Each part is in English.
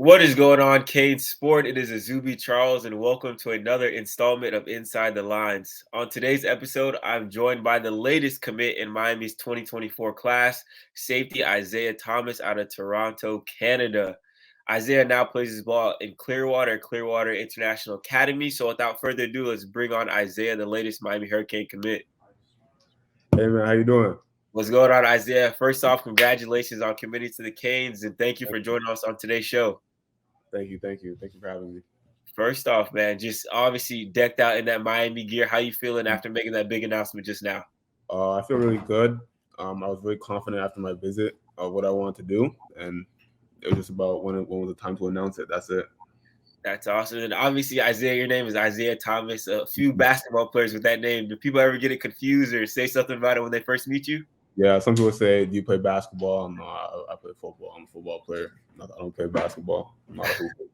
What is going on, Kane Sport? It is Izubee Charles, and welcome to another installment of Inside the Lines. On today's episode, I'm joined by the latest commit in Miami's 2024 class, safety Isaiah Thomas out of Toronto, Canada. Isaiah now plays his ball in Clearwater International Academy. So without further ado, let's bring on Isaiah, the latest Miami Hurricane commit. Hey man, how you doing? What's going on, Isaiah? First off, congratulations on committing to the Canes, and thank you for joining us on today's show. Thank you for having me. First off, man, just obviously decked out in that Miami gear. How you feeling after making that big announcement just now? I feel really good. I was really confident after my visit of what I wanted to do, and it was just about when was the time to announce it. That's it. That's awesome. And obviously, Isaiah, your name is Isaiah Thomas. A few basketball players with that name. Do people ever get it confused or say something about it when they first meet you? Yeah, some people say, "Do you play basketball?" No, I play football. I'm a football player. I don't play basketball. I'm not a hooper.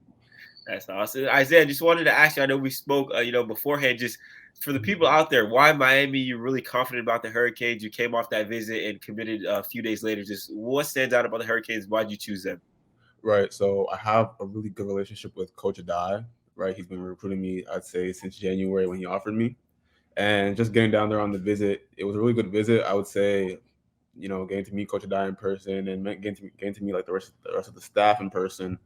That's awesome. Isaiah, just wanted to ask you. I know we spoke, beforehand. Just for the people out there, why Miami? You're really confident about the Hurricanes. You came off that visit and committed a few days later. Just what stands out about the Hurricanes? Why'd you choose them? Right. So I have a really good relationship with Coach Adai. Right. He's been recruiting me, I'd say, since January when he offered me. And just getting down there on the visit, it was a really good visit. I would say, getting to meet Coach Adai in person and getting to meet like the rest of the staff in person,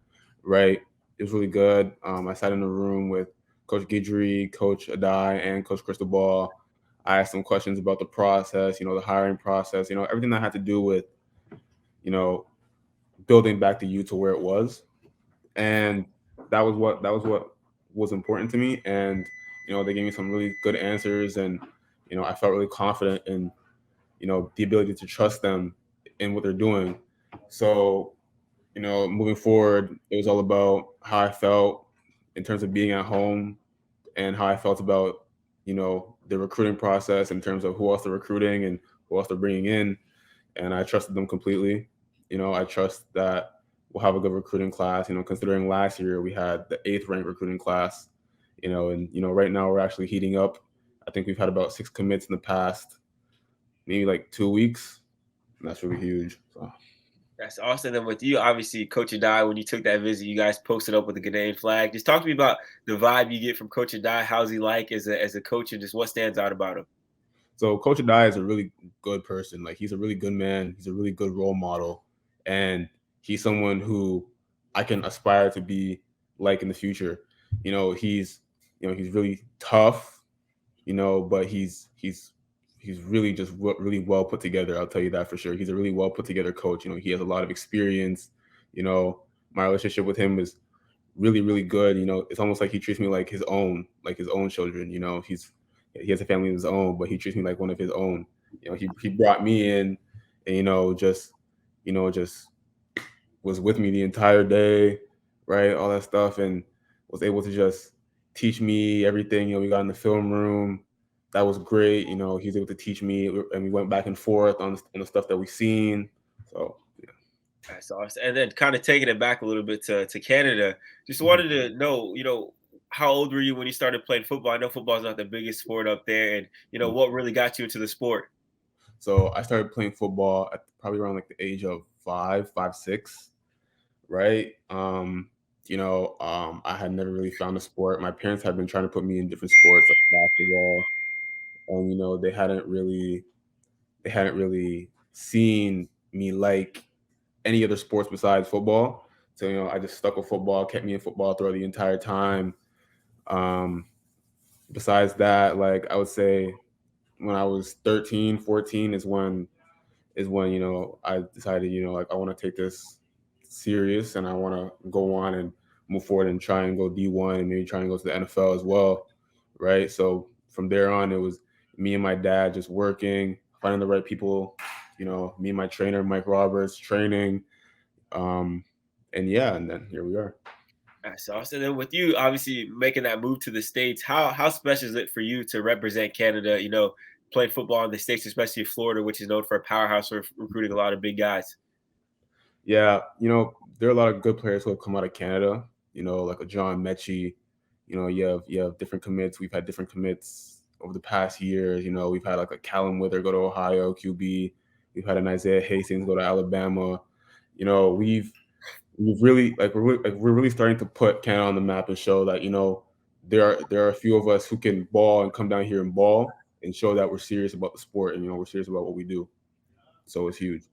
right? It was really good. I sat in a room with Coach Guidry, Coach Adai, and Coach Cristobal. I asked them questions about the process, the hiring process, everything that had to do with, you know, building back the U to where it was, and that was what was important to me. And they gave me some really good answers, and I felt really confident in the ability to trust them in what they're doing. So moving forward, it was all about how I felt in terms of being at home and how I felt about the recruiting process in terms of who else they're recruiting and who else they're bringing in, and I trusted them completely. I trust that we'll have a good recruiting class. Considering last year we had the eighth ranked recruiting class. And right now we're actually heating up. I think we've had about 6 commits in the past, maybe like 2 weeks. And that's really huge. So. That's awesome. And with you, obviously, Coach Adai, when you took that visit, you guys posted up with the Ghanaian flag. Just talk to me about the vibe you get from Coach Adai. How's he like as a coach, and just what stands out about him? So Coach Adai is a really good person. Like, he's a really good man. He's a really good role model, and he's someone who I can aspire to be like in the future. He's really tough. But he's really just really well put together. I'll tell you that for sure. He's a really well put together coach. He has a lot of experience. My relationship with him is really really good. It's almost like he treats me like his own children. He has a family of his own, but he treats me like one of his own. He brought me in, and just was with me the entire day, right? All that stuff, and was able to just teach me everything. We got in the film room. That was great. He's able to teach me, and we went back and forth on the stuff that we seen. So yeah. That's awesome. And then kind of taking it back a little bit to Canada, just wanted to know, how old were you when you started playing football? I know football is not the biggest sport up there, and what really got you into the sport? So I started playing football at probably around like the age of 6, right? I had never really found a sport. My parents had been trying to put me in different sports like basketball, and they hadn't really seen me like any other sports besides football. So I just stuck with football, kept me in football throughout the entire time. Um, Besides that, like, I would say when I was 13, 14 is when I decided, like, I want to take this serious, and I want to go on and move forward and try and go D1 and maybe try and go to the NFL as well, right? So from there on, it was me and my dad just working, finding the right people, me and my trainer Mike Roberts training, um, and yeah, and then here we are. That's awesome. And then with you, obviously making that move to the states, how special is it for you to represent Canada? Playing football in the states, especially Florida, which is known for a powerhouse for recruiting a lot of big guys. Yeah, there are a lot of good players who have come out of Canada. Like a John Mechie. You have different commits. We've had different commits over the past years. We've had like a Callum Wither go to Ohio QB. We've had an Isaiah Hastings go to Alabama. We've we're really starting to put Canada on the map and show that there are a few of us who can ball and come down here and ball and show that we're serious about the sport and we're serious about what we do. So it's huge.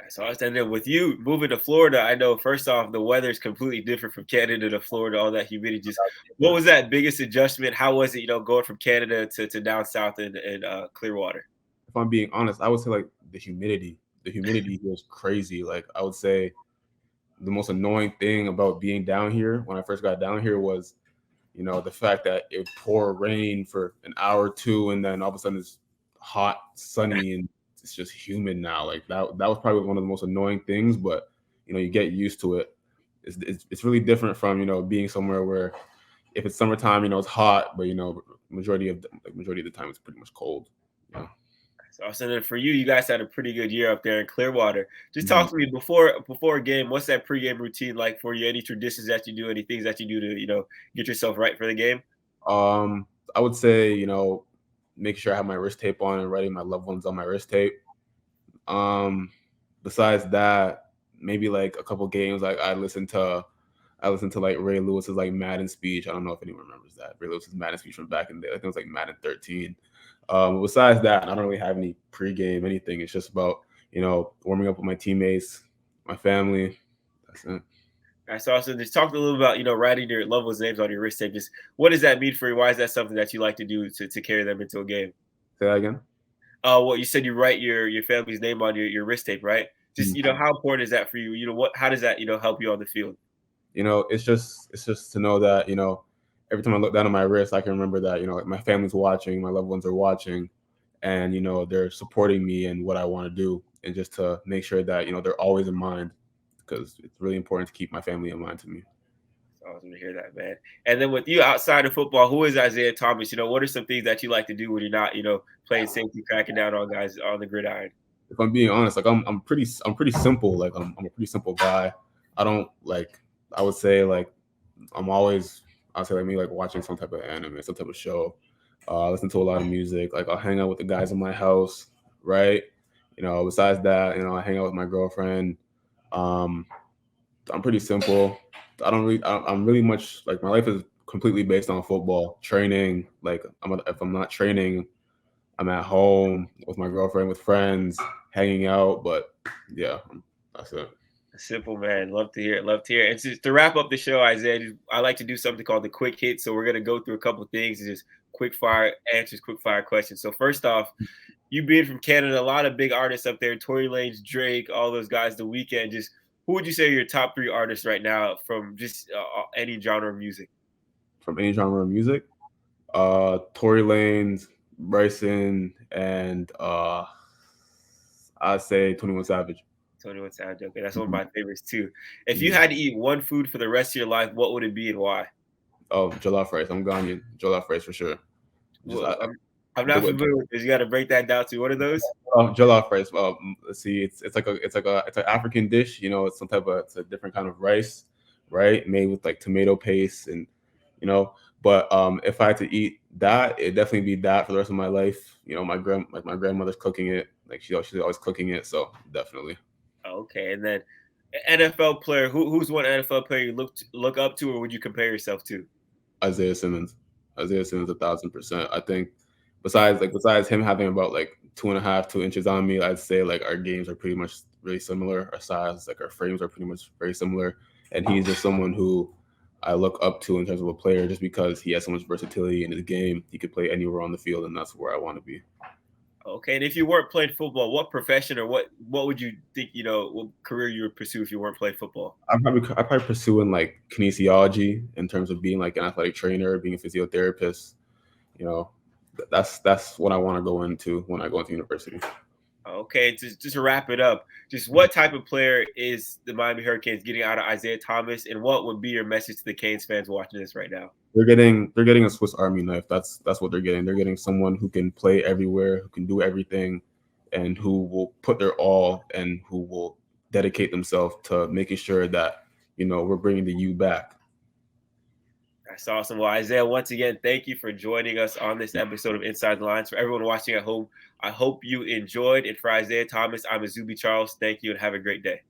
So I was saying that with you moving to Florida, I know first off the weather is completely different from Canada to Florida, all that humidity. Just what was that biggest adjustment? How was it, going from Canada to down south in Clearwater? If I'm being honest, I would say like the humidity. The humidity here is crazy. Like I would say the most annoying thing about being down here when I first got down here was the fact that it pour rain for an hour or two, and then all of a sudden it's hot, sunny, and it's just humid now. Like that was probably one of the most annoying things, but you get used to it. It's really different from being somewhere where if it's summertime, it's hot, but majority of the time it's pretty much cold. Yeah. So I was saying that for you, you guys had a pretty good year up there in Clearwater. Just Mhm. talk to me before a game. What's that pregame routine like for you? Any traditions that you do? Any things that you do to get yourself right for the game? I would say make sure I have my wrist tape on and writing my loved ones on my wrist tape. Um, Besides that, maybe like a couple games, like I listened to like Ray Lewis's like Madden speech. I don't know if anyone remembers that. Ray Lewis's Madden speech from back in the day. I think it was like Madden 13. Besides that, I don't really have any pregame anything. It's just about warming up with my teammates, my family. That's it. I saw also just talk a little about writing your loved ones' names on your wrist tape. Just what does that mean for you? Why is that something that you like to do to carry them into a game? Say that again. Well, you said you write your family's name on your wrist tape, right? Just Mhm. how important is that for you? How does that help you on the field? It's just to know that every time I look down at my wrist, I can remember that like my family's watching, my loved ones are watching, and they're supporting me and what I want to do, and just to make sure that they're always in mind because it's really important to keep my family in mind to me. It's awesome to hear that, man. And then with you outside of football, who is Isaiah Thomas? What are some things that you like to do when you're not playing safety, cracking down on guys on the gridiron? If I'm being honest, like I'm pretty simple. Like I'm a pretty simple guy. I don't like. I would say like I'm always. I'll say like me like watching some type of anime, some type of show. Listen to a lot of music. Like I'll hang out with the guys in my house, right? Besides that, I hang out with my girlfriend. Um, I'm pretty simple. I'm really much like my life is completely based on football training. Like if I'm not training, I'm at home with my girlfriend, with friends, hanging out. But yeah, that's it. Simple, man. Love to hear it. Love to hear it. And to wrap up the show, Isaiah, I like to do something called the quick hit. So we're gonna go through a couple things and just quick fire answers, quick fire questions. So first off, you being from Canada, a lot of big artists up there, Tory Lanez, Drake, all those guys, The Weeknd. Just who would you say are your top three artists right now from just any genre of music? From any genre of music, Tory Lanez, Bryson, and I'd say 21 Savage. 21 Savage. Okay, that's one of Mhm, my favorites too. If you mhm. had to eat one food for the rest of your life, what would it be and why? Oh, jollof rice. I'm Ghanaian. Jollof rice for sure. Just Well, I'm the not way familiar with this. You got to break that down to what are those? jollof rice. Let's see. It's an African dish. It's a different kind of rice, right? Made with like tomato paste and you know. But if I had to eat that, it'd definitely be that for the rest of my life. My grandmother's cooking it. Like she's always cooking it. So definitely Okay, and then NFL player. Who's one NFL player you look up to, or would you compare yourself to? Isaiah Simmons. Isaiah Simmons 1,000%. I think besides him having about like 2.5, 2 inches on me, I'd say like our games are pretty much really similar. Our size, like our frames are pretty much very similar. And he's just someone who I look up to in terms of a player just because he has so much versatility in his game. He could play anywhere on the field, and that's where I want to be. Okay, and if you weren't playing football, what profession or what would you think what career you would pursue if you weren't playing football? I'm probably pursuing like kinesiology in terms of being like an athletic trainer, being a physiotherapist. You know, that's what I want to go into when I go into university. Okay, just to wrap it up, just what type of player is the Miami Hurricanes getting out of Isaiah Thomas, and what would be your message to the Canes fans watching this right now? They're getting a Swiss Army knife. That's what they're getting. They're getting someone who can play everywhere, who can do everything, and who will put their all and who will dedicate themselves to making sure that we're bringing the U back. That's awesome. Well, Isaiah, once again, thank you for joining us on this episode of Inside the Lines. For everyone watching at home, I hope you enjoyed. And for Isaiah Thomas, I'm Izubee Charles. Thank you and have a great day.